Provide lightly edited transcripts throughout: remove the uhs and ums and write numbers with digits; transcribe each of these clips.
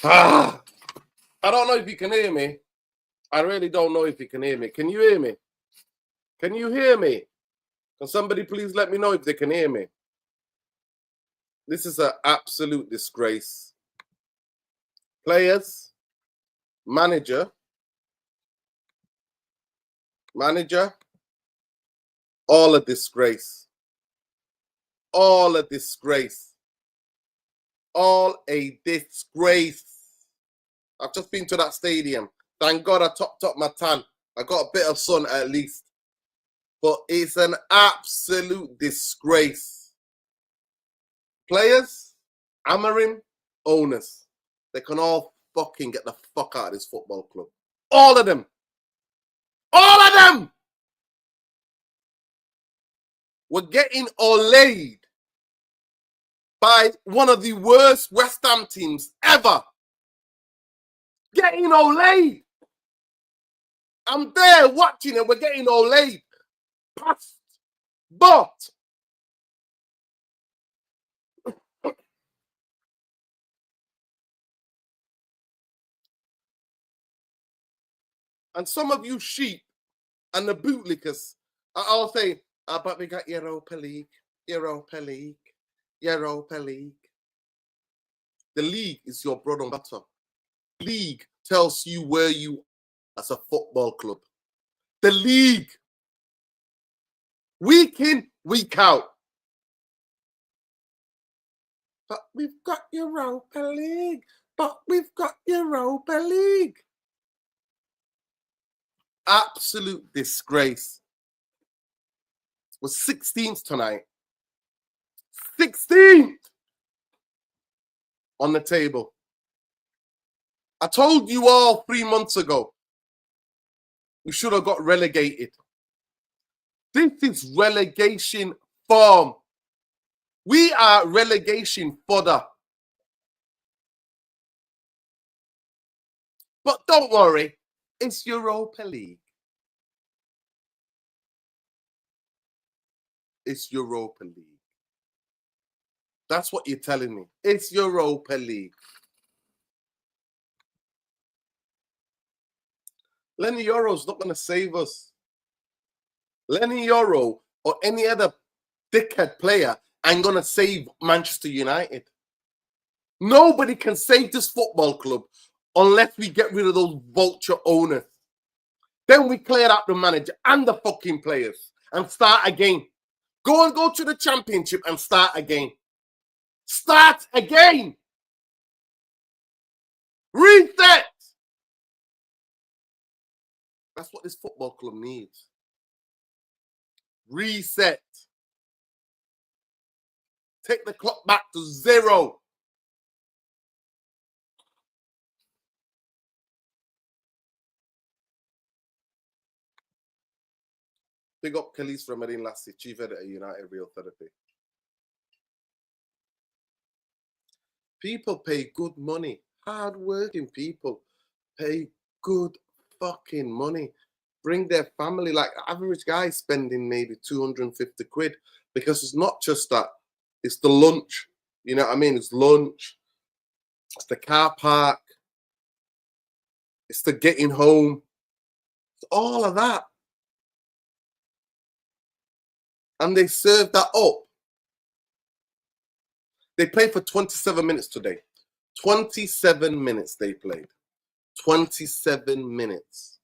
I don't know if you can hear me. I really don't know if you can hear me. Can you hear me? Can you hear me? Can somebody please let me know if they can hear me? This is an absolute disgrace. Players, manager, all a disgrace. All a disgrace. All a disgrace. I've just been to that stadium. Thank God I topped up my tan. I got a bit of sun at least. But it's an absolute disgrace. Players, Amorim, owners, they can all fucking get the fuck out of this football club. All of them. All of them! We're getting olayed by one of the worst West Ham teams ever. Getting olayed. I'm there watching it. We're getting olayed. Past. But. And some of you sheep and the bootlickers are all saying, but we got Europa League, Europa League, Europa League. The league is your bread and butter. The league tells you where you are as a football club. The league. Week in, week out. But we've got Europa League. But we've got Europa League. Absolute disgrace. We're 16th tonight. 16th on the table. I told you all 3 months ago, we should have got relegated. This is relegation form. We are relegation fodder. But don't worry, it's Europa League. It's Europa League. That's what you're telling me. It's Europa League. Lenny Yoro's not going to save us. Lenny Yoro or any other dickhead player ain't going to save Manchester United. Nobody can save this football club unless we get rid of those vulture owners. Then we clear out the manager and the fucking players and start again. Go to the championship and start again. Start again. Reset. That's what this football club needs. Reset. Take the clock back to 0. Big up Khalees from Marine Lassie, Chief Editor, United Real Therapy. People pay good money. Hard-working people pay good fucking money. Bring their family, like average guy spending maybe 250 quid, because it's not just that. It's the lunch. You know what I mean? It's lunch. It's the car park. It's the getting home. It's all of that. And they serve that up. They played for 27 minutes today. 27 minutes they played. 27 minutes.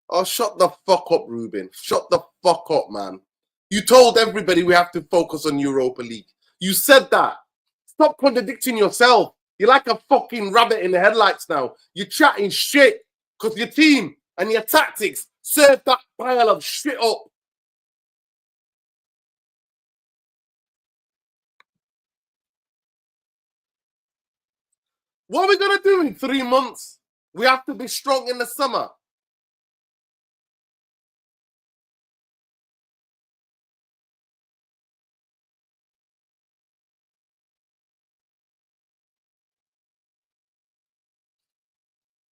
Oh, shut the fuck up, Ruben. Shut the fuck up, man. You told everybody we have to focus on Europa League. You said that. Stop contradicting yourself. You're like a fucking rabbit in the headlights now. You're chatting shit because your team and your tactics serve that pile of shit up. What are we going to do in 3 months? We have to be strong in the summer.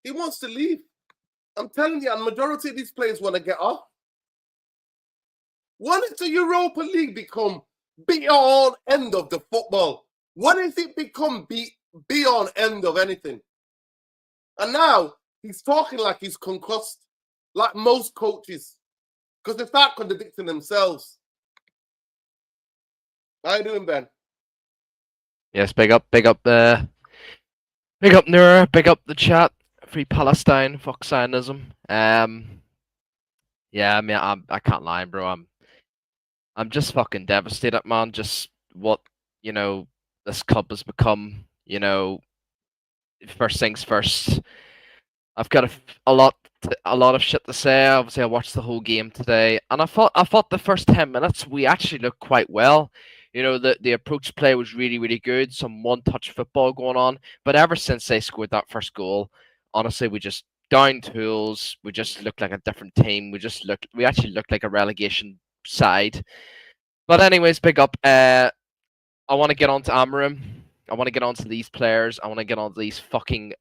He wants to leave. I'm telling you, the majority of these players want to get off. When does the Europa League become be all end of the football? What if it become beyond end of anything? And now he's talking like he's concussed, like most coaches, because they start contradicting themselves. How you doing, Ben? Yes, big up Noor, big up the chat. Free Palestine, fuck Zionism. Yeah, I mean, I can't lie, bro. I'm just fucking devastated, man. Just what this club has become. First things first. I've got a lot of shit to say. Obviously, I watched the whole game today, and I thought the first 10 minutes we actually looked quite well. The approach play was really really good. Some one touch football going on, but ever since they scored that first goal, honestly, we just down tools. We just looked like a different team. We actually looked like a relegation side. But anyways, big up. I want to get on to Amorim. I want to get on to these players. I want to get on to these fucking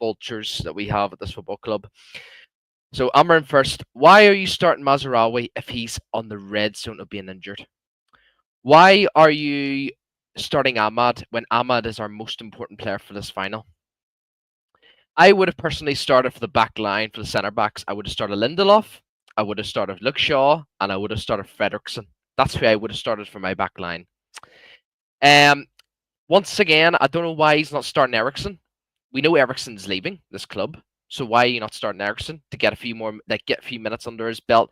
vultures that we have at this football club. So Amorim first. Why are you starting Mazraoui if he's on the red zone of being injured? Why are you starting Ahmad when Ahmad is our most important player for this final? I would have personally started for the back line for the centre backs. I would have started Lindelof, I would have started Luke Shaw, and I would have started Fredrickson. That's who I would have started for my back line. Once again, I don't know why he's not starting Ericsson. We know Ericsson's leaving this club, so why are you not starting Ericsson to get a few more, get a few minutes under his belt?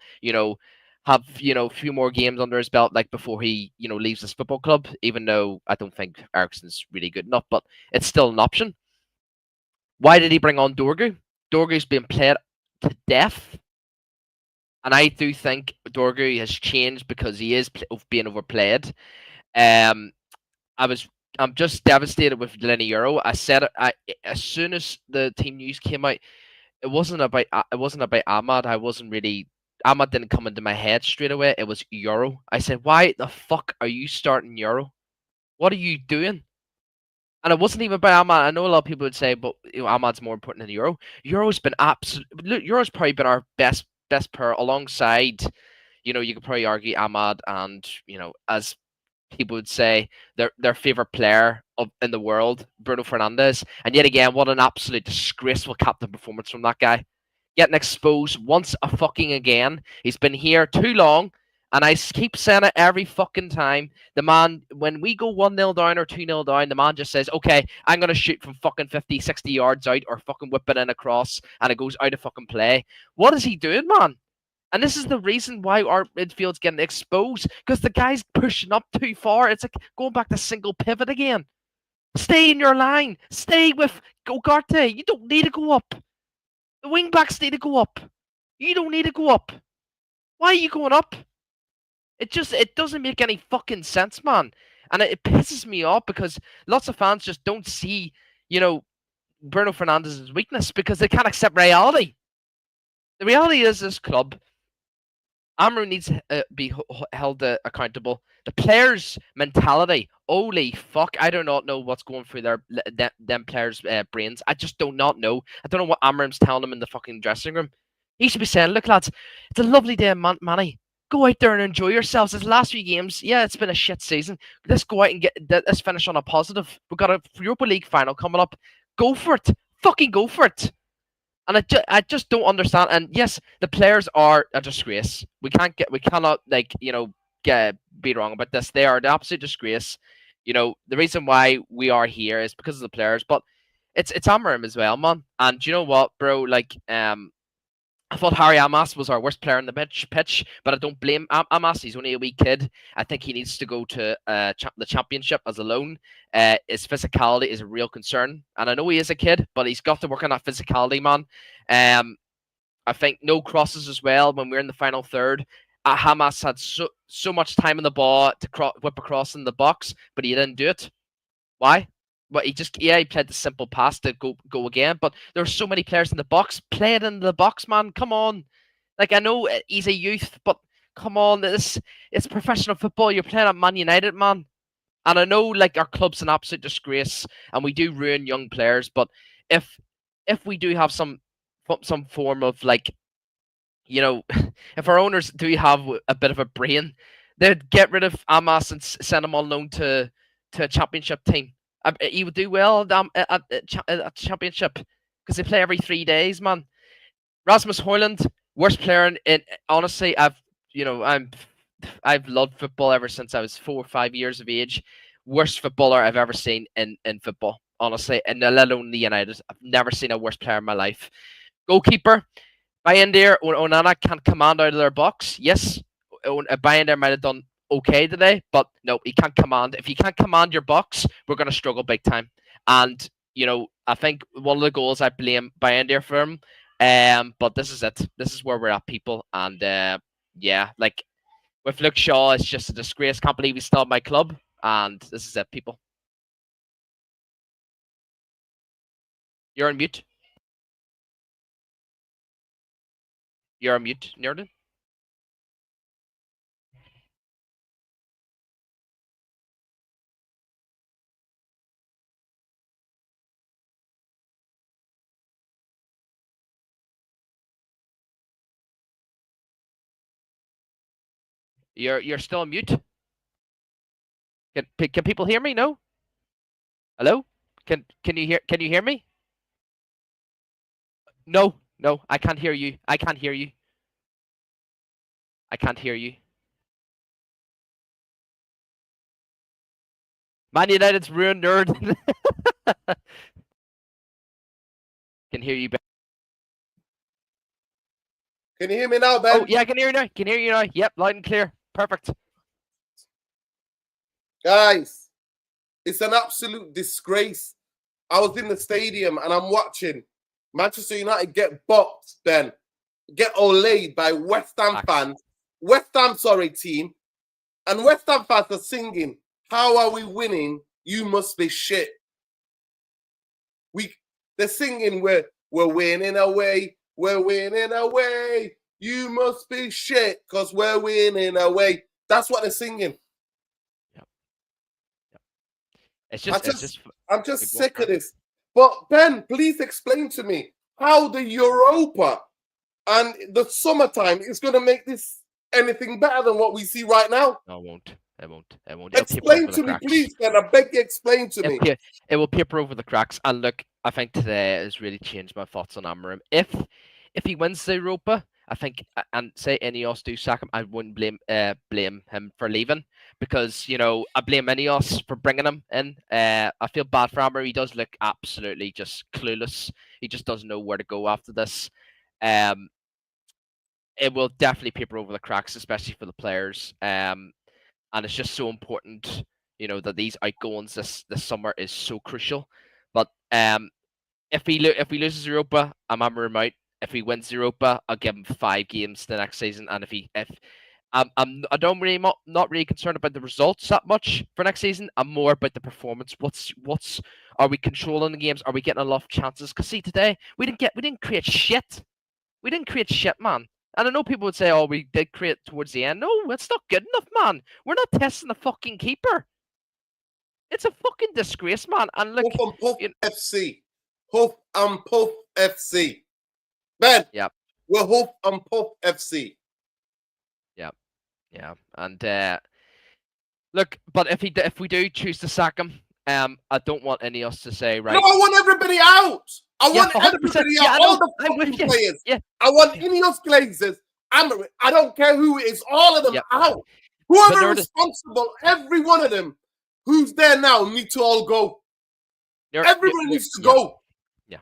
Have a few more games under his belt, like before he leaves this football club. Even though I don't think Ericsson's really good enough, but it's still an option. Why did he bring on Dorgu? Dorgu's been played to death, and I do think Dorgu has changed because he is being overplayed. I'm just devastated with Lenny Euro. I said it as soon as the team news came out. It wasn't about Ahmad. Ahmad didn't come into my head straight away. It was Euro. I said, why the fuck are you starting Euro? What are you doing? And it wasn't even about Ahmad. I know a lot of people would say, but Ahmad's more important than Euro. Euro's been Euro's probably been our best pair alongside. You could probably argue Ahmad and as people would say their favorite player in the world, Bruno Fernandes. And yet again, what an absolute disgraceful captain performance from that guy. Getting exposed once a fucking again. He's been here too long. And I keep saying it every fucking time. The man, when we go 1-0 down or 2-0 down, the man just says, okay, I'm going to shoot from fucking 50, 60 yards out or fucking whip it in across and it goes out of fucking play. What is he doing, man? And this is the reason why our midfield's getting exposed, because the guy's pushing up too far. It's like going back to single pivot again. Stay in your line. Stay with Ugarte. You don't need to go up. The wing backs need to go up. You don't need to go up. Why are you going up? It doesn't make any fucking sense, man. And it pisses me off because lots of fans just don't see, Bruno Fernandes' weakness because they can't accept reality. The reality is this club, Amorim needs to be held accountable. The players' mentality, holy fuck, I do not know what's going through them players' brains. I just do not know. I don't know what Amorim's telling them in the fucking dressing room. He should be saying, look lads, it's a lovely day in Manny. Go out there and enjoy yourselves. This last few games, yeah, it's been a shit season. Let's go out and let's finish on a positive. We've got a Europa League final coming up. Go for it. Fucking go for it. And I just don't understand. And yes, the players are a disgrace. We cannot be wrong about this. They are an absolute disgrace. The reason why we are here is because of the players, but it's Amorim as well, man. And you know what, bro? I thought Harry Amas was our worst player on the pitch, but I don't blame Amas. He's only a wee kid. I think he needs to go to the championship as a loan. His physicality is a real concern. And I know he is a kid, but he's got to work on that physicality, man. I think no crosses as well when we're in the final third. Hamas had so much time in the ball to whip across in the box, but he didn't do it. Why? But he played the simple pass to go again. But there are so many players in the box. Play it in the box, man. Come on. I know he's a youth, but come on. It's professional football. You're playing at Man United, man. And I know our club's an absolute disgrace, and we do ruin young players. But if we do have some form of if our owners do have a bit of a brain, they'd get rid of Amas and send him on loan to to a championship team. He would do well at championship because they play every 3 days, man. Rasmus Højlund, worst player in honestly, I've loved football ever since I was 4 or 5 years of age. Worst footballer I've ever seen in football, honestly, and let alone the United. I've never seen a worse player in my life. Goalkeeper, Bayender or Onana can't command out of their box. Yes, Bayender might have done okay today, but no, he can't command. If you can't command your box, we're going to struggle big time. And, I think one of the goals I blame Bayender for him. But this is it. This is where we're at, people. And yeah, like with Luke Shaw, it's just a disgrace. Can't believe he's still at my club. And this is it, people. You're on mute. You're on mute, Nerden. You're still on mute. Can people hear me? No. Hello. Can you hear me? No, I can't hear you. I can't hear you. I can't hear you. Man United's ruined, nerd. Can hear you. Can you hear me now, Ben? Oh yeah, I can hear you now. Can hear you now. Yep, loud and clear. Perfect. Guys, it's an absolute disgrace. I was in the stadium and I'm watching Manchester United get boxed, Ben. Get olayed by West Ham fans. West Ham, team. And West Ham fans are singing, "How are we winning? You must be shit." They're singing, we're winning away. We're winning away. You must be shit because we're winning away. That's what they're singing. Yep. I'm just sick of this. But Ben, please explain to me how the Europa and the summertime is going to make this anything better than what we see right now. No, it won't. Explain to me, please, Ben. I beg you, explain to me. It will paper over the cracks. And look, I think today has really changed my thoughts on Amorim. If he wins the Europa, I think, and say Ineos do sack him, I wouldn't blame him for leaving because I blame Ineos for bringing him in. I feel bad for Amorim. He does look absolutely just clueless. He just doesn't know where to go after this. It will definitely paper over the cracks, especially for the players. And it's just so important, that these outgoings this summer is so crucial. But if he loses Europa, I'm Amorim out. If he wins Europa, I'll give him 5 games the next season. And I don't really not really concerned about the results that much for next season. I'm more about the performance. What's are we controlling the games? Are we getting enough chances? Because see, today we didn't create shit. We didn't create shit, man. And I know people would say, "Oh, we did create towards the end." No, it's not good enough, man. We're not testing the fucking keeper. It's a fucking disgrace, man. And look, Huff and Puff FC. Huff and Puff FC. Ben. Yep. We're Huff and Puff FC. Yep. Yeah. And look, but if we do choose to sack him, I don't want any of us to say right. No, I want everybody out. I want everybody out. All the fucking players. Yeah. I want Ineosglazers. Amorim. I don't care who it is. All of them out. Whoever responsible, every one of them who's there now need to all go. Everyone needs to go. Yeah.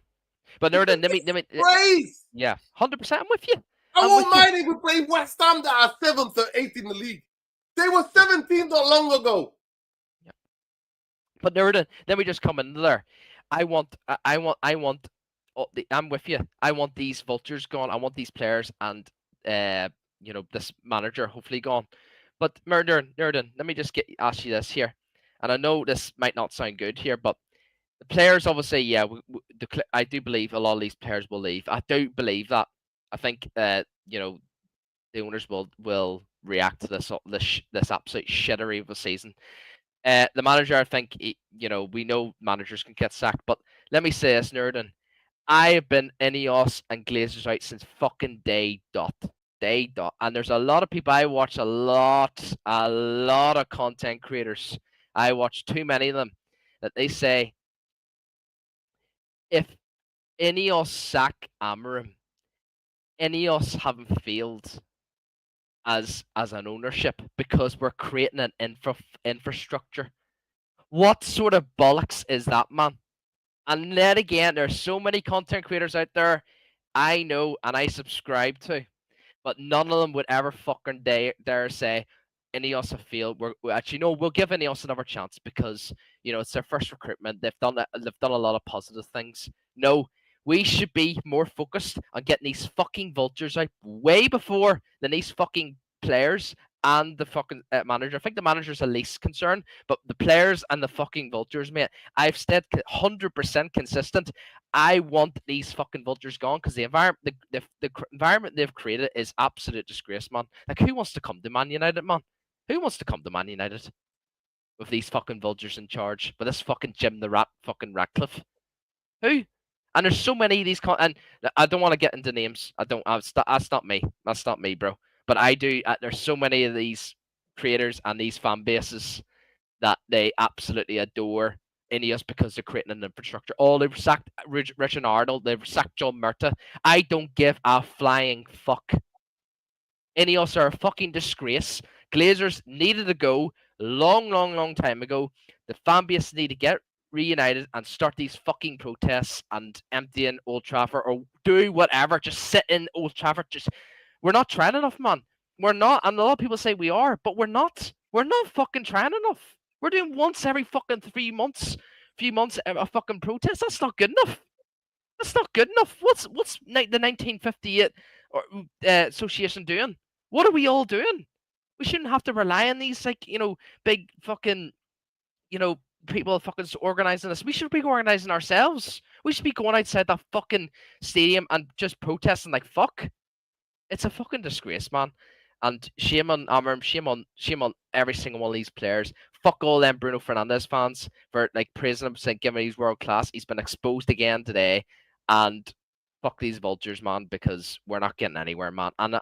But Nerden, let me praise. Yeah, 100%. I'm with you. I won't mind if we play West Ham that are 7th or 8th in the league. They were 17th not long ago. Yeah. But Nerden, let me just come in there. I'm with you. I want these vultures gone. I want these players and this manager hopefully gone. But Nerden, let me just ask you this here. And I know this might not sound good here, but the players obviously, I do believe a lot of these players will leave. I do believe that. I think the owners will react to this absolute shittery of a season. The manager, I think, we know managers can get sacked, but let me say this, Nerden. I have been Ineos and Glazers out since fucking day dot. And there's a lot of people, I watch a lot of content creators, I watch too many of them that they say if Ineos sack Amorim, Ineos haven't failed as an ownership because we're creating an infrastructure. What sort of bollocks is that, man? And then again, there's so many content creators out there I know and I subscribe to, but none of them would ever fucking dare say Ineos have failed. We actually no, we'll give Ineos another chance because it's their first recruitment. They've done a lot of positive things. No, we should be more focused on getting these fucking vultures out way before than these fucking players and the fucking manager. I think the manager's the least concerned, but the players and the fucking vultures, mate. I've stayed 100% consistent. I want these fucking vultures gone because the environment, the environment they've created is absolute disgrace, man. Like, who wants to come to Man United, man? Who wants to come to Man United with these fucking vultures in charge? With this fucking Jim the Rat, fucking Ratcliffe? Who? And there's so many of these, and I don't want to get into names. I don't. That's not me. That's not me, bro. But I do. There's so many of these creators and these fan bases that they absolutely adore Ineos because they're creating an infrastructure. Oh, they've sacked Richard Arnold. They've sacked John Murta. I don't give a flying fuck. Ineos are a fucking disgrace. Glazers needed to go long time ago. The fan base need to get reunited and start these fucking protests and emptying Old Trafford or do whatever. Just sit in Old Trafford. We're not trying enough, man. We're not. And a lot of people say we are, but we're not. We're not fucking trying enough. We're doing once every fucking 3 months, few months a fucking protest. That's not good enough. That's not good enough. What's the 1958 or association doing? What are we all doing? We shouldn't have to rely on these big fucking people fucking organizing this. We should be organizing ourselves. We should be going outside that fucking stadium and just protesting like fuck. It's a fucking disgrace, man. And shame on Amorim, shame on every single one of these players. Fuck all them Bruno Fernandes fans for praising him, saying giving he's world class. He's been exposed again today, and fuck these vultures, man, because we're not getting anywhere, man. And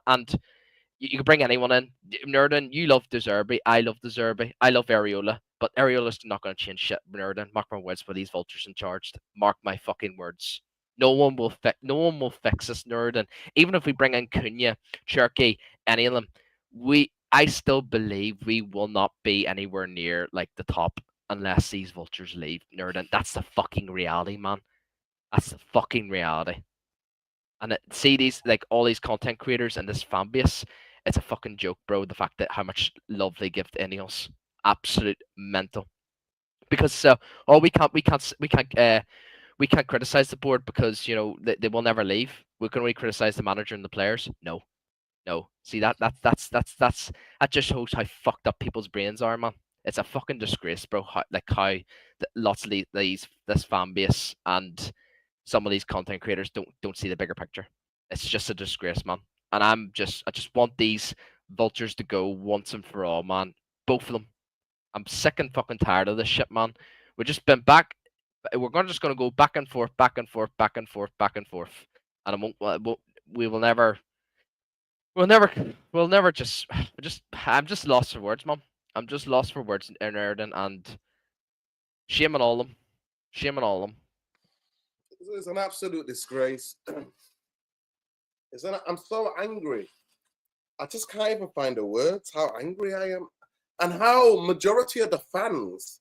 you can bring anyone in. Nerdin, you love De Zerbi. I love De Zerbi. I love Areola. But Areola's not going to change shit, Nerdin. Mark my words, with these vultures in charge. Mark my fucking words. No one will fix this, Nerdin. Even if we bring in Cunha, Cherky, any of them, I still believe we will not be anywhere near like the top unless these vultures leave, Nerdin. That's the fucking reality, man. That's the fucking reality. And see these all these content creators and this fan base, it's a fucking joke, bro. The fact that how much love they give to Ineos, absolute mental. Because we can't criticize the board because they will never leave. We can only criticize the manager and the players. No. See that just shows how fucked up people's brains are, man. It's a fucking disgrace, bro. How lots of this fan base and some of these content creators don't see the bigger picture. It's just a disgrace, man. And I just want these vultures to go once and for all, man. Both of them. I'm sick and fucking tired of this shit, man. We've just been back. We're just gonna go back and forth, back and forth, back and forth, back and forth, and we'll never just. I'm just lost for words, man. I'm just lost for words in Erden, and shame on all of them. Shame on all of them. It's an absolute disgrace. I'm so angry. I just can't even find the words how angry I am, and how majority of the fans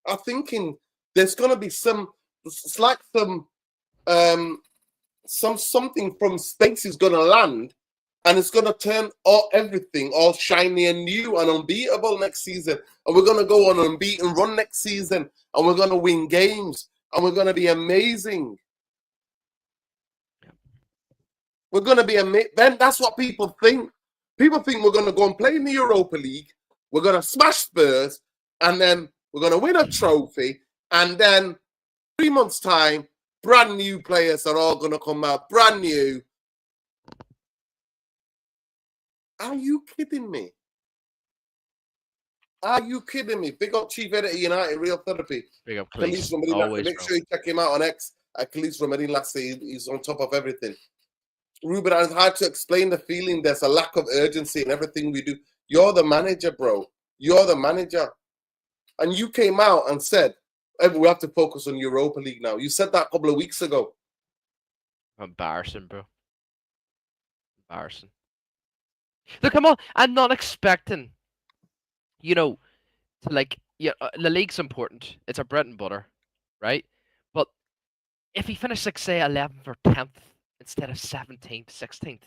are thinking there's gonna be something from space is gonna land, and it's gonna turn everything all shiny and new and unbeatable next season, and we're gonna go on an unbeaten run next season, and we're gonna win games, and we're gonna be amazing. We're going to be amazing. Then that's what people think. People think we're going to go and play in the Europa League. We're going to smash Spurs. And then we're going to win a trophy. And then 3 months' time, brand new players are all going to come out. Brand new. Are you kidding me? Are you kidding me? Big up Chief Editor United, Real Therapy. Big up, please. Make sure you check him out on X. Khalees Romadin Lassie. He's on top of everything. Ruben, it's hard to explain the feeling. There's a lack of urgency in everything we do. You're the manager, bro. You're the manager. and you came out and said, "Hey, we have to focus on Europa League now." You said that a couple of weeks ago. Embarrassing, bro. Embarrassing. Look, I'm not expecting, to the league's important. It's our bread and butter, right? But if he finished like say 11th or 10th instead of 17th, 16th,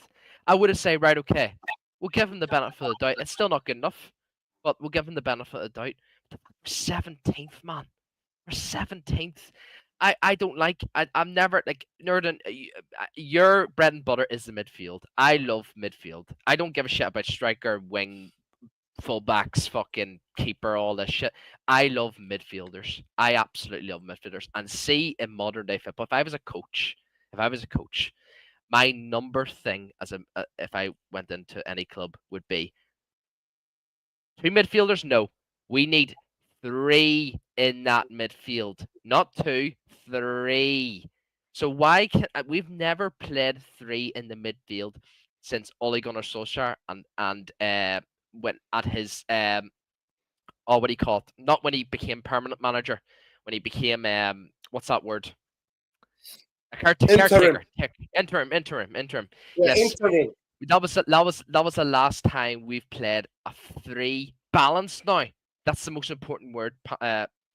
I would have said, right, okay, we'll give him the benefit of the doubt. It's still not good enough, but we'll give him the benefit of the doubt. 17th, man. We're 17th. I don't like. I'm never like Nerdin. Your bread and butter is the midfield. I love midfield. I don't give a shit about striker, wing, fullbacks, fucking keeper, all this shit. I love midfielders. I absolutely love midfielders. And see, in modern day football, if I was a coach, my number thing if I went into any club would be 2 midfielders. No, we need 3 in that midfield, not 2, 3. So why can we've never played 3 in the midfield since Ole Gunnar Solskjaer and when at his what do you call it? Not when he became permanent manager, when he became what's that word? A caretaker. Interim. Yeah, Yes. interim. That was the last time we've played a 3 balanced now. That's the most important word,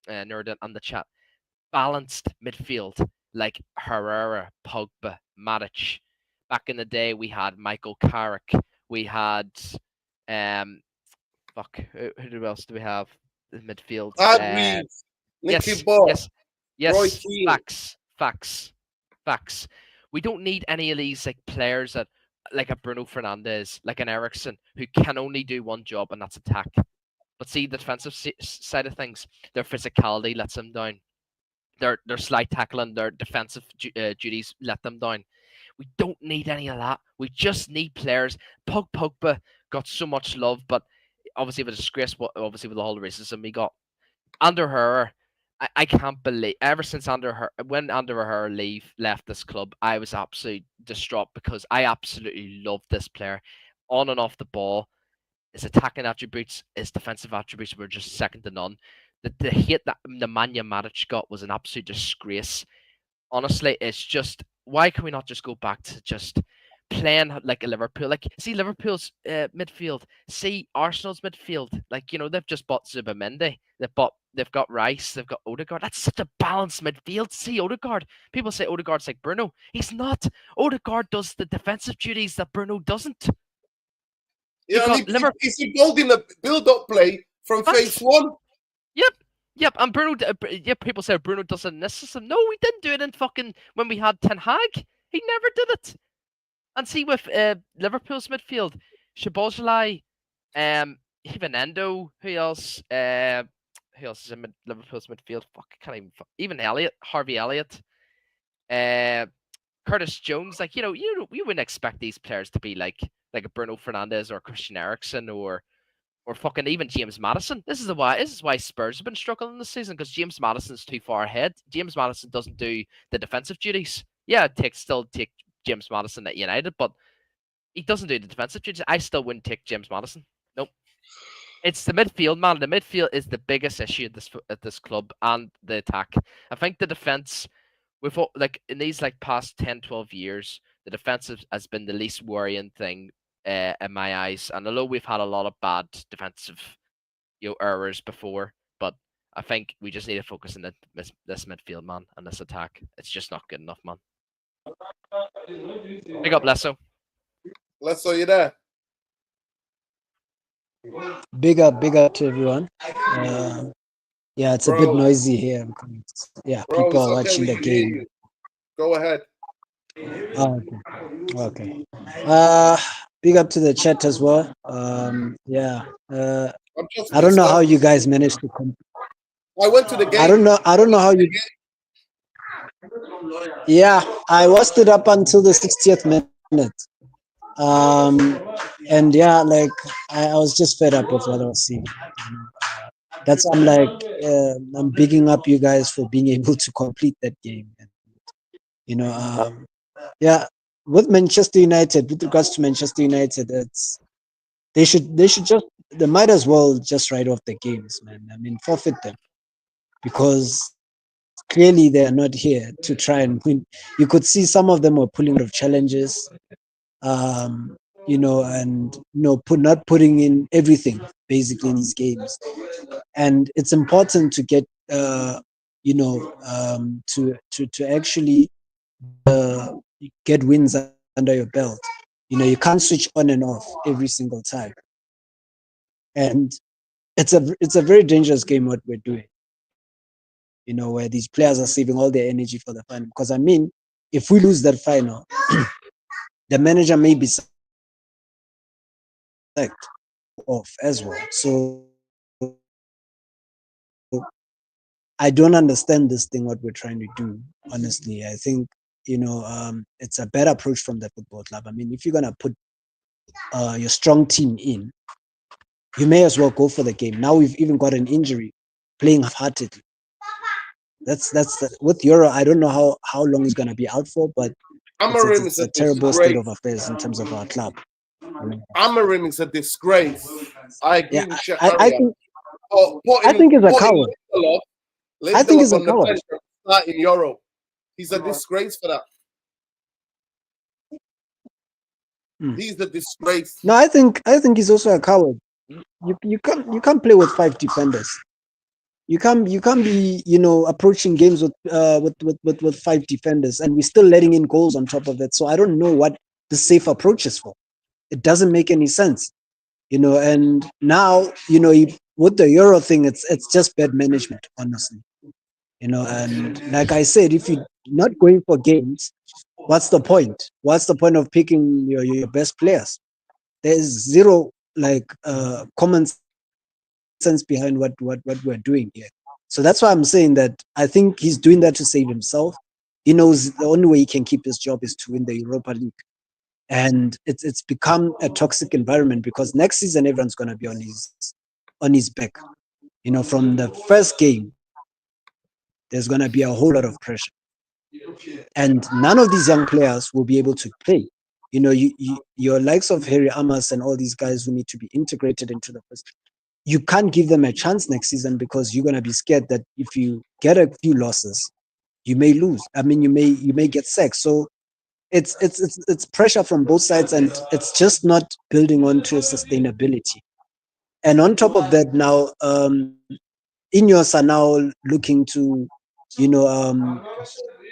Nerd on the chat. Balanced midfield, like Herrera, Pogba, Matic. Back in the day, we had Michael Carrick. We had, who else do we have in midfield? Nicky Ball, Roy yes. Keane. Facts. We don't need any of these like players that, like a Bruno Fernandes, like an Ericsson, who can only do one job, and that's attack. But see, the defensive side of things, their physicality lets them down. Their slide tackling, their defensive duties let them down. We don't need any of that. We just need players. Pogba got so much love, but obviously with a disgrace, obviously with all the racism he got. Under her, I can't believe, ever since when Under her left this club, I was absolutely distraught because I absolutely loved this player on and off the ball. His attacking attributes, his defensive attributes were just second to none. The hate that Nemanja Matic got was an absolute disgrace. Honestly, it's just, why can we not just go back to just playing like a Liverpool? Like, see Liverpool's midfield, see Arsenal's midfield. Like, they've just bought Zubimendi. They've got Rice. They've got Odegaard. That's such a balanced midfield. See Odegaard. People say Odegaard's like Bruno. He's not. Odegaard does the defensive duties that Bruno doesn't. Yeah, he's building a build-up play from phase 1. Yep. And Bruno. People say Bruno does it in this system. No, we didn't do it in fucking when we had Ten Hag. He never did it. And see with Liverpool's midfield, Szoboszlai, even Endo. Who else? Who else is in Liverpool's midfield? Fuck, I can't even Harvey Elliott, Curtis Jones. Like, we wouldn't expect these players to be like a Bruno Fernandes or Christian Eriksen or fucking even James Maddison. This is why Spurs have been struggling this season, because James Maddison's too far ahead. James Maddison doesn't do the defensive duties. Yeah, still take James Maddison at United, but he doesn't do the defensive duties. I still wouldn't take James Maddison. Nope. It's the midfield, man. The midfield is the biggest issue at this club, and the attack. I think the defense, in these past 10, 12 years, the defense has been the least worrying thing in my eyes. And although we've had a lot of bad defensive errors before, but I think we just need to focus on this midfield, man, and this attack. It's just not good enough, man. Big up, Lesso. Lesso, you there? Big up to everyone. Yeah, it's a bit noisy here. Yeah, people are watching the game. Go ahead. Oh, okay. Big up to the chat as well. Yeah. I don't know how you guys managed to come. I went to the game. I don't know how you. Yeah, I watched it up until the 60th minute. And yeah, I was just fed up with what I was seeing. That's I'm bigging up you guys for being able to complete that game. Yeah, with Manchester United, with regards to Manchester United, they might as well just write off the games, man. I mean, forfeit them, because clearly they are not here to try and win. You could see some of them were pulling out of challenges, and not putting in everything basically in these games. And it's important to get to actually get wins under your belt. You can't switch on and off every single time, and it's a very dangerous game what we're doing. Where these players are saving all their energy for the final. Because I mean, if we lose that final, the manager may be sacked off as well. So I don't understand this thing what we're trying to do. Honestly, I think it's a better approach from the football club. I mean, if you're gonna put your strong team in, you may as well go for the game. Now we've even got an injury, playing half-heartedly. With Euro. I don't know how long he's gonna be out for, but Amorim it's a terrible state of affairs in terms of our club. Amorim is a disgrace. I agree with you. I think he's a coward. I think he's a coward. In Euro, he's a disgrace for that. He's a disgrace. No, I think he's also a coward. You can't play with 5 defenders. You can't be approaching games with 5 defenders, and we're still letting in goals on top of it. So I don't know what the safe approach is for. It doesn't make any sense, And now with the Euro thing, it's just bad management, honestly. And like I said, if you're not going for games, what's the point? What's the point of picking your best players? There's zero common sense behind what we're doing here. So that's why I'm saying that I think he's doing that to save himself. He knows the only way he can keep his job is to win the Europa League. And it's become a toxic environment, because next season everyone's going to be on his back. From the first game, there's going to be a whole lot of pressure, and none of these young players will be able to play. Your likes of Harry Amos and all these guys who need to be integrated into the first. You can't give them a chance next season, because you're going to be scared that if you get a few losses, you may lose. I mean, you may get sacked. So it's pressure from both sides, and it's just not building onto sustainability. And on top of that, now Ineos are now looking to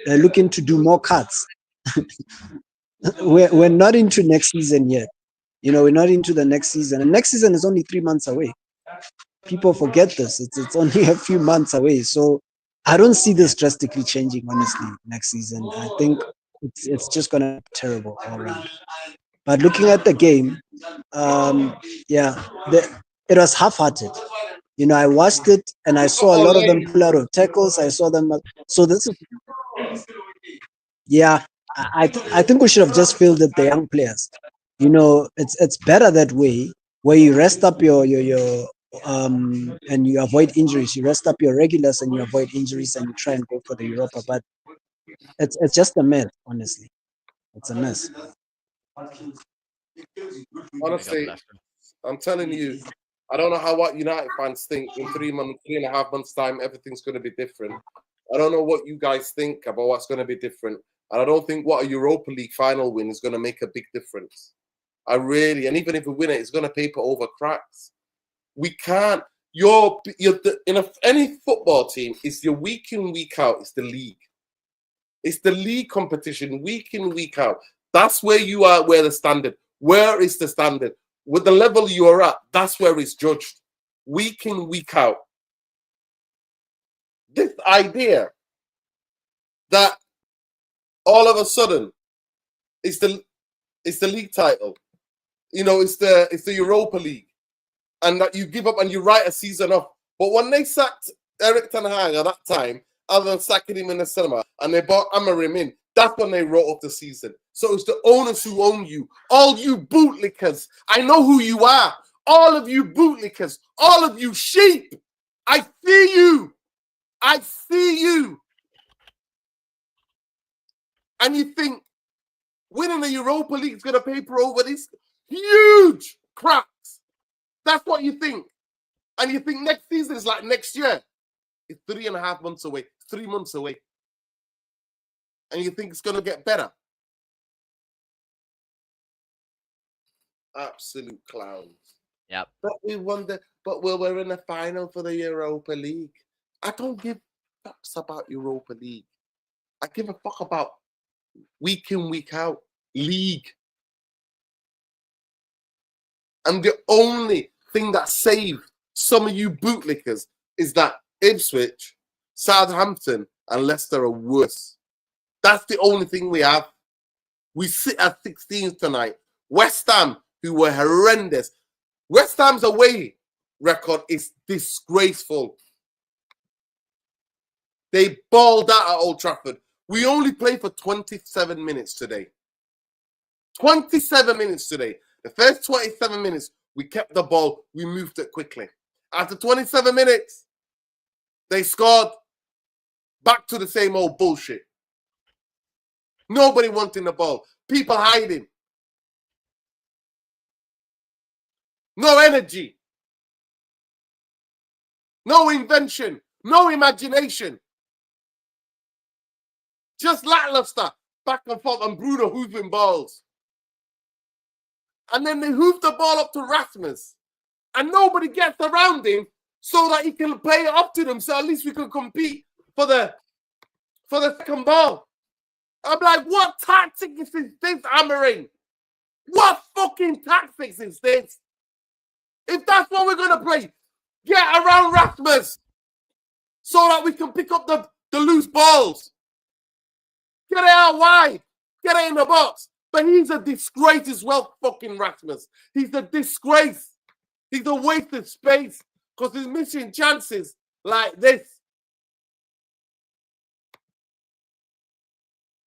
looking to do more cuts. we're not into next season yet. We're not into the next season, and next season is only 3 months away. People forget this. It's only a few months away. So I don't see this drastically changing, honestly, next season. I think it's just gonna be terrible all around. But looking at the game, it was half-hearted. I watched it and I saw a lot of them pull out of tackles. I saw them. So this is, I think we should have just fielded the young players. It's better that way, where you rest up your and you avoid injuries. You rest up your regulars and you avoid injuries, and you try and go for the Europa. But it's just a mess, honestly. It's a mess. Honestly, I'm telling you, I don't know what United fans think in 3.5 months' time, everything's going to be different. I don't know what you guys think about what's going to be different. And I don't think what a Europa League final win is going to make a big difference. And even if we win it, it's going to paper over cracks. We can't. Any football team, it's your week in, week out. It's the league. It's the league competition, week in, week out. That's where you are, where the standard. Where is the standard? With the level you are at, that's where it's judged. Week in, week out. This idea that all of a sudden it's the league title, it's the Europa League, and that you give up and you write a season off. But when they sacked Eric Ten Hag at that time, other than sacking him in the cinema, and they brought Amorim in, that's when they wrote off the season. So it's the owners who own you. All you bootlickers, I know who you are. All of you bootlickers, all of you sheep. I see you. I see you. And you think winning the Europa League is going to paper over these huge cracks That's what you think. And you think next season is like next year. It's 3.5 months away, 3 months away. And you think it's going to get better. Absolute clowns. Yep. But we wonder, but we're in the final for the Europa League. I don't give fucks about Europa League. I give a fuck about week in, week out league. And the only thing that saved some of you bootlickers is that Ipswich, Southampton, and Leicester are worse. That's the only thing we have. We sit at 16th tonight. West Ham, who were horrendous. West Ham's away record is disgraceful. They balled out at Old Trafford. We only played for 27 minutes today. 27 minutes today. The first 27 minutes, we kept the ball. We moved it quickly. After 27 minutes, they scored. Back to the same old bullshit. Nobody wanting the ball. People hiding. No energy. No invention. No imagination. Just lackluster. Back and forth and Bruno hoofing balls. And then they hoof the ball up to Rasmus. And nobody gets around him so that he can play it up to them. So at least we can compete for the second ball. I'm like, what tactics is this, Amorim? What fucking tactics is this? If that's what we're going to play, get around Rasmus so that we can pick up the loose balls. Get it out wide. Get it in the box. But he's a disgrace as well, fucking Rasmus. He's a disgrace. He's a waste of space because he's missing chances like this.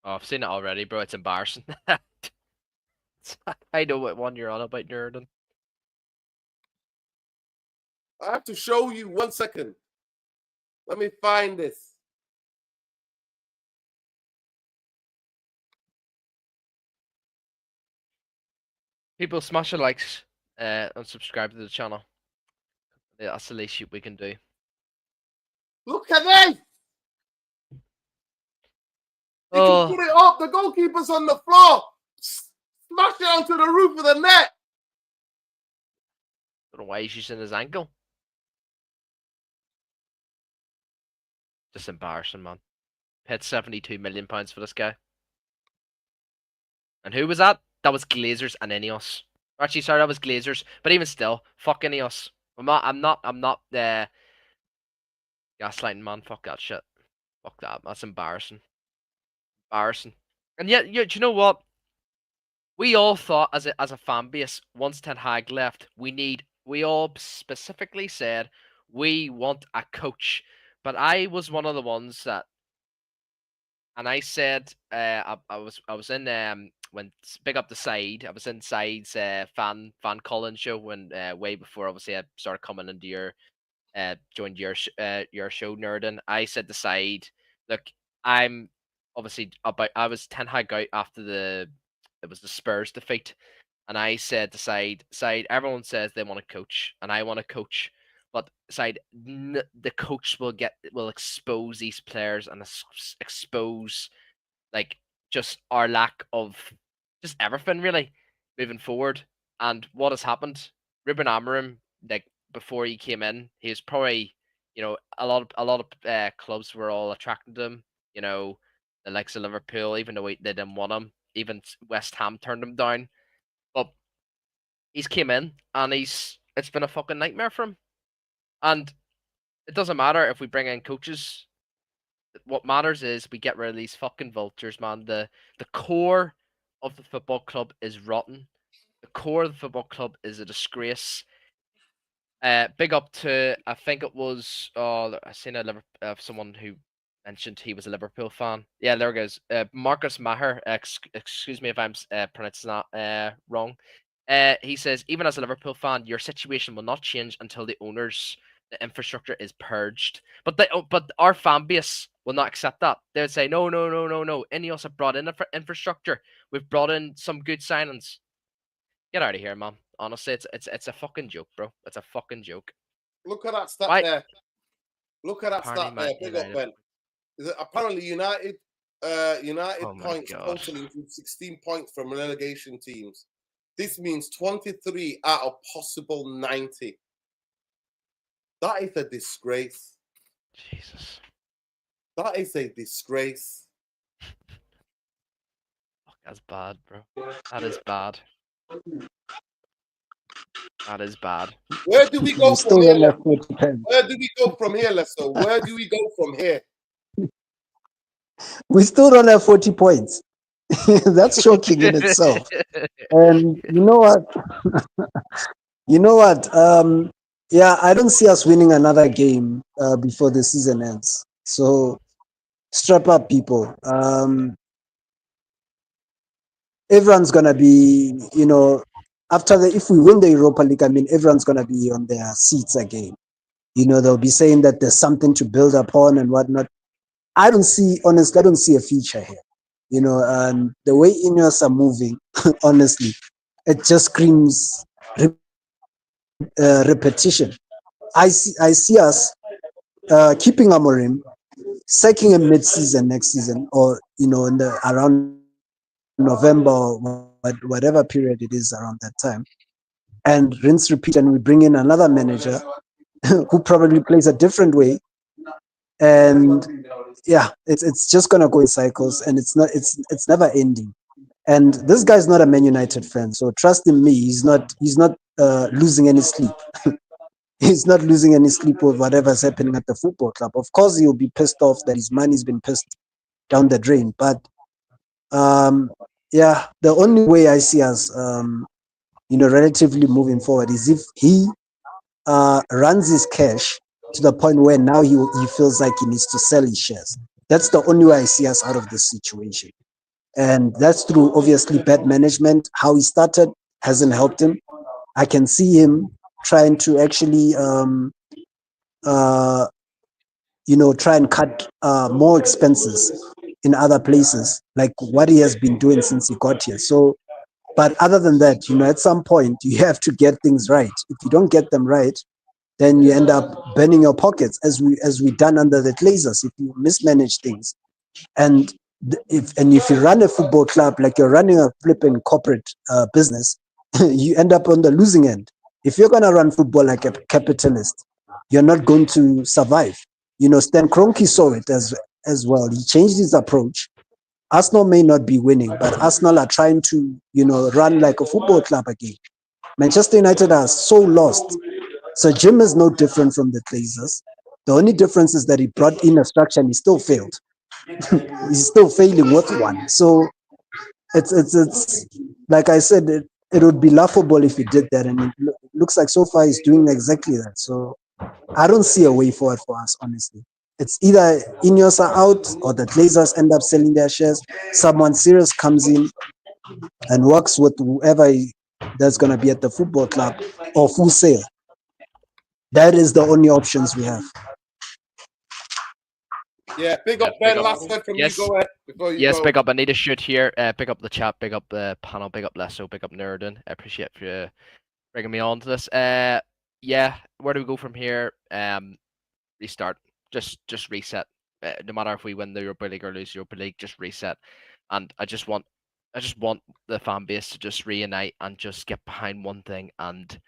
Oh, I've seen it already, bro. It's embarrassing. I know what one you're on about, nerding. I have to show you 1 second. Let me find this. People smash the likes and subscribe to the channel. Yeah, that's the least we can do. Look at this. He can put it up. The goalkeeper's on the floor. Smash it onto the roof of the net. Don't know why he's using his ankle. Just embarrassing, man. Paid £72 million for this guy. And who was that? That was Glazers and Ineos. Actually, sorry, that was Glazers. But even still, fuck Ineos. I'm not gaslighting, man. Fuck that shit. Fuck that. That's embarrassing. Embarrassing. And yet, do you know what? We all thought as a fan base, once Ten Hag left, we all specifically said we want a coach. But I was one of the ones that, and I said I was in when big up the side. I was in Side's fan Colin show when way before obviously I started coming into your joined your show, Nerdin. I said to Side, look, I'm obviously I was Ten Hag out after it was the Spurs defeat, and I said to Side, everyone says they want to coach, and I want to coach, but Side, the coach will expose these players and expose like just our lack of just everything really moving forward. And what has happened? Ruben Amorim, like before he came in, he was probably, a lot of clubs were all attracted to him. The likes of Liverpool, even though they didn't want him, even West Ham turned him down. But he's came in and it's been a fucking nightmare for him. And it doesn't matter if we bring in coaches. What matters is we get rid of these fucking vultures, man. The core of the football club is rotten. The core of the football club is a disgrace. Big up to, I think it was, I seen someone who mentioned he was a Liverpool fan. Yeah, there it goes. Marcus Maher, excuse me if I'm pronouncing that wrong. He says, even as a Liverpool fan, your situation will not change until the the infrastructure is purged. But our fan base will not accept that. They would say, no. Ineos have brought in infrastructure. We've brought in some good signings. Get out of here, man. Honestly, it's a fucking joke, bro. It's a fucking joke. Look at that stat Right. there. Look at that Apparently, stat there. Man Big up, United. Ben. Is it apparently United Oh my points God. totaling to 16 points from relegation teams. This means 23 out of possible 90. That is a disgrace. Jesus. That is a disgrace. Fuck, that's bad, bro. That is bad. That is bad. Where do we go We from still here, don't have Lesso? 40 pens. Where do we go from here, Lesso? Where do we go from here? We still don't have 40 points. That's shocking in itself. And you know what? You know what? Yeah, I don't see us winning another game before the season ends. So strap up, people. Everyone's gonna be, after if we win the Europa League, I mean, everyone's gonna be on their seats again. They'll be saying that there's something to build upon and whatnot. Honestly, I don't see a future here. And the way Ineos are moving, honestly, it just screams repetition. I see us keeping Amorim, sacking him mid-season next season, or in the around November or whatever period it is around that time, and rinse repeat, and we bring in another manager who probably plays a different way, and yeah, it's just gonna go in cycles, and it's never ending. And this guy's not a Man United fan, so trust in me, he's not losing any sleep. He's not losing any sleep with whatever's happening at the football club. Of course, he'll be pissed off that his money's been pissed down the drain. But yeah, the only way I see us, relatively moving forward is if he runs his cash to the point where now he feels like he needs to sell his shares. That's the only way I see us out of this situation. And that's through obviously bad management. How he started hasn't helped him. I can see him trying to actually uh, try and cut more expenses in other places, like what he has been doing since he got here. So, but other than that, at some point you have to get things right. If you don't get them right, then you end up burning your pockets, as we done under the Glazers. If you mismanage things, and if you run a football club like you're running a flipping corporate business, you end up on the losing end. If you're gonna run football like a capitalist, you're not going to survive. Stan Kroenke saw it as well. He changed his approach. Arsenal may not be winning, but Arsenal are trying to, run like a football club again. Manchester United are so lost. So Jim is no different from the Glazers. The only difference is that he brought in a structure and he still failed. He's still failing with one. So it's like I said, it would be laughable if he did that, and it looks like so far he's doing exactly that. So I don't see a way forward for us, honestly. It's either Ineos are out or the Glazers end up selling their shares. Someone serious comes in and works with whoever that's going to be at the football club, or full sale. That is the only options we have. Yeah, big up, Big Ben. up. Last word from Yes. you. Go ahead before you Yes, go. big up. I need a shoot here. Big up the chat, big up the panel, big up Lesso, big up Nerdin. I appreciate you bringing me on to this. Yeah, where do we go from here? Restart. Just reset. No matter if we win the Europa League or lose the Europa League, just reset. And I just want the fan base to just reunite and just get behind one thing. And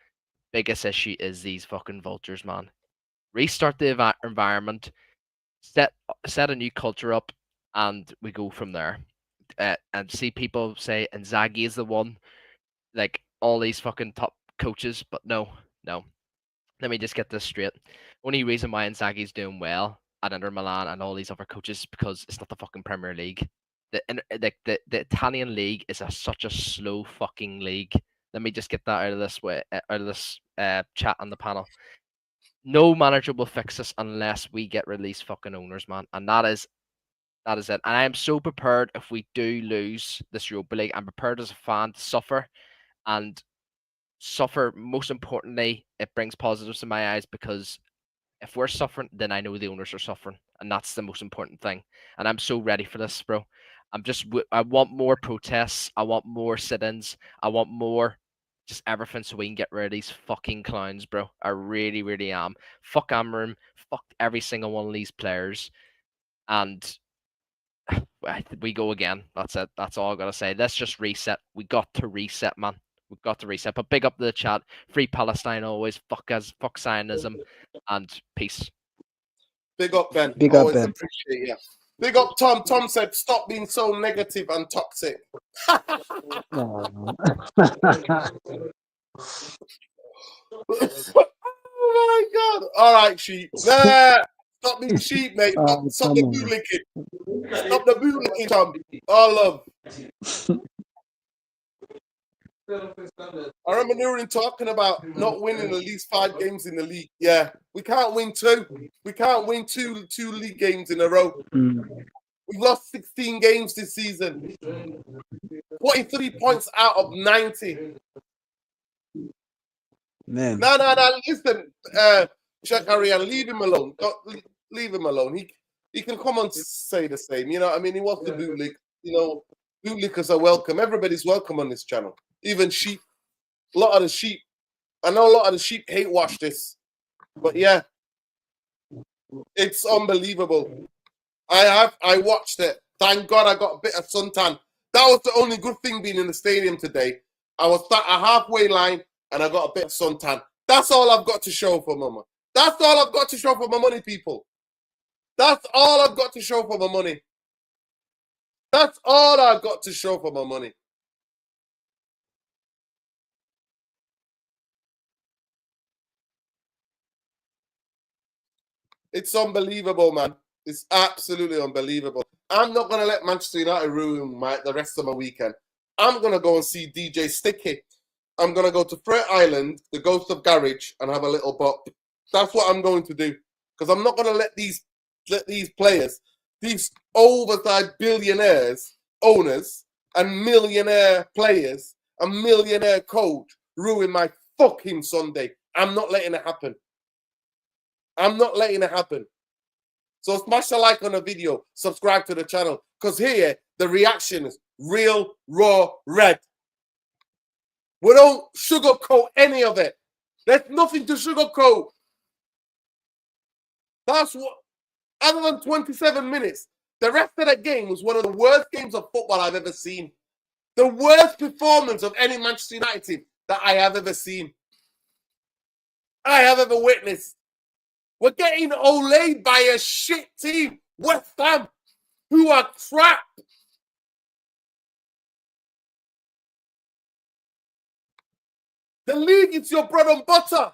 biggest issue is these fucking vultures, man. Restart the environment, set a new culture up, and we go from there. And see people say Inzaghi is the one, like all these fucking top coaches, but no, no. Let me just get this straight. Only reason why Inzaghi's doing well at Inter Milan and all these other coaches is because it's not the fucking Premier League. The Italian league is such a slow fucking league. Let me just get that out of this way, out of this chat on the panel. No manager will fix this unless we get released fucking owners, man. And that is it. And I am so prepared if we do lose this Europa League. I'm prepared as a fan to suffer and suffer. Most importantly, it brings positives in my eyes because if we're suffering, then I know the owners are suffering, and that's the most important thing. And I'm so ready for this, bro. I want more protests. I want more sit-ins. I want more just everything so we can get rid of these fucking clowns, bro. I really, really am. Fuck Amorim. Fuck every single one of these players. And we go again. That's it. That's all I gotta say. Let's just reset. We got to reset, man. We've got to reset. But big up the chat. Free Palestine always. Fuck Zionism. And peace. Big up, Ben. Big up, Always Ben. appreciate you. Big up, Tom. Tom said, stop being so negative and toxic. Oh. Oh my God. All right, sheep. Nah, stop being sheep, mate. Stop the come boo on. licking. Stop the boo licking, Tom. All love. I remember Nurin talking about not winning at least 5 games in the league. Yeah, we can't win 2. We can't win two league games in a row. We've lost 16 games this season. 43 points out of 90. Man. No. Listen, Shakarian, leave him alone. Leave him alone. He can come and say the same. You know what I mean? He wants to bootlick. You know, bootlickers are welcome. Everybody's welcome on this channel. Even sheep. A lot of the sheep. I know a lot of the sheep hate watch this. But yeah. It's unbelievable. I watched it. Thank God I got a bit of suntan. That was the only good thing being in the stadium today. I was at a halfway line and I got a bit of suntan. That's all I've got to show for mama. That's all I've got to show for my money, people. That's all I've got to show for my money. That's all I've got to show for my money. It's unbelievable, man. It's absolutely unbelievable. I'm not going to let Manchester United ruin the rest of my weekend. I'm going to go and see DJ Sticky. I'm going to go to Freight Island, the Ghost of Garage, and have a little bop. That's what I'm going to do. Because I'm not going to let these players, these oversized billionaires, owners, and millionaire players, and millionaire coach ruin my fucking Sunday. I'm not letting it happen. I'm not letting it happen. So smash a like on the video, subscribe to the channel, because here the reaction is real, raw, red. We don't sugarcoat any of it. There's nothing to sugarcoat. That's what, other than 27 minutes, the rest of the game was one of the worst games of football I've ever seen. The worst performance of any Manchester United team that I have ever seen. I have ever witnessed. We're getting olayed by a shit team, West Ham, who are crap. The league is your bread and butter.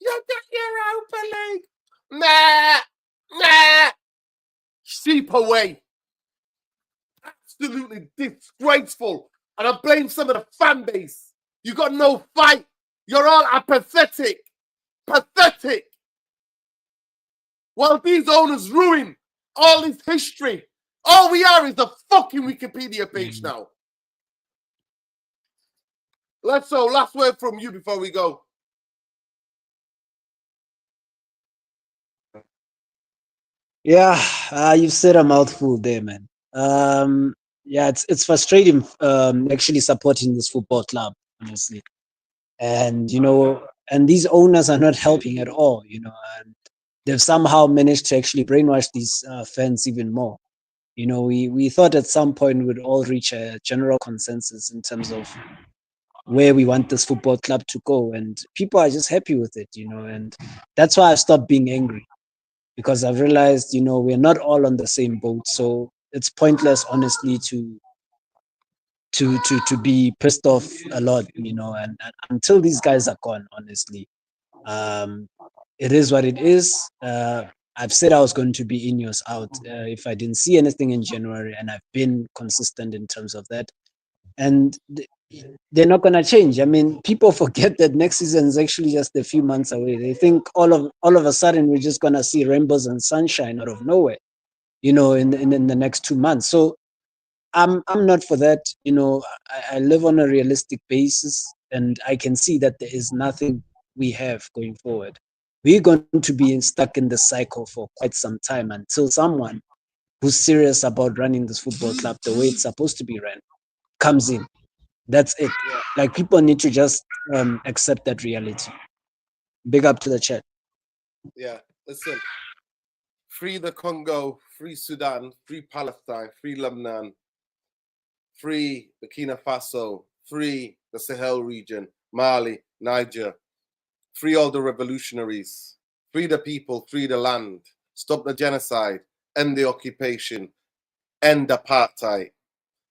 You got Europa League. Nah. Sheep away. Absolutely disgraceful. And I blame some of the fan base. You got no fight. You're all apathetic. Pathetic. While these owners ruin all this history, all we are is a fucking Wikipedia page now. Last word from you before we go. Yeah, you've said a mouthful there, man. Yeah, it's frustrating actually supporting this football club, honestly. And and these owners are not helping at all, and they've somehow managed to actually brainwash these fans even more. We thought at some point we'd all reach a general consensus in terms of where we want this football club to go, and people are just happy with it, and that's why I stopped being angry, because I've realized, we're not all on the same boat. So it's pointless, honestly, to be pissed off a lot, and until these guys are gone, honestly. It is what it is. I've said I was going to be Ineos out if I didn't see anything in January, and I've been consistent in terms of that. And they're not going to change. I mean, people forget that next season is actually just a few months away. They think all of a sudden we're just going to see rainbows and sunshine out of nowhere, in the next 2 months. So I'm not for that. I live on a realistic basis, and I can see that there is nothing we have going forward. We're going to be stuck in the cycle for quite some time until someone who's serious about running this football club the way it's supposed to be ran comes in. That's it. Yeah. Like, people need to just accept that reality. Big up to the chat. Yeah. Listen. Free the Congo, free Sudan, free Palestine, free Lebanon, free Burkina Faso, free the Sahel region, Mali, Niger, free all the revolutionaries, free the people, free the land, stop the genocide, end the occupation, end apartheid,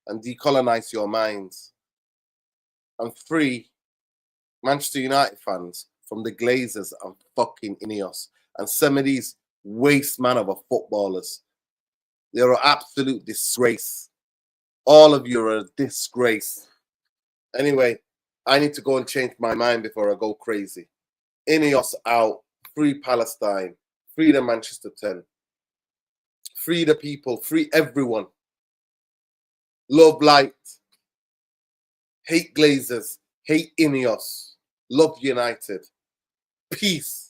and decolonize your minds. And free Manchester United fans from the Glazers and fucking Ineos and some of these waste man of a footballers. They're an absolute disgrace. All of you are a disgrace. Anyway, I need to go and change my mind before I go crazy. Ineos out. Free Palestine. Free the Manchester 10. Free the people. Free everyone. Love light. Hate Glazers. Hate Ineos. Love United. Peace.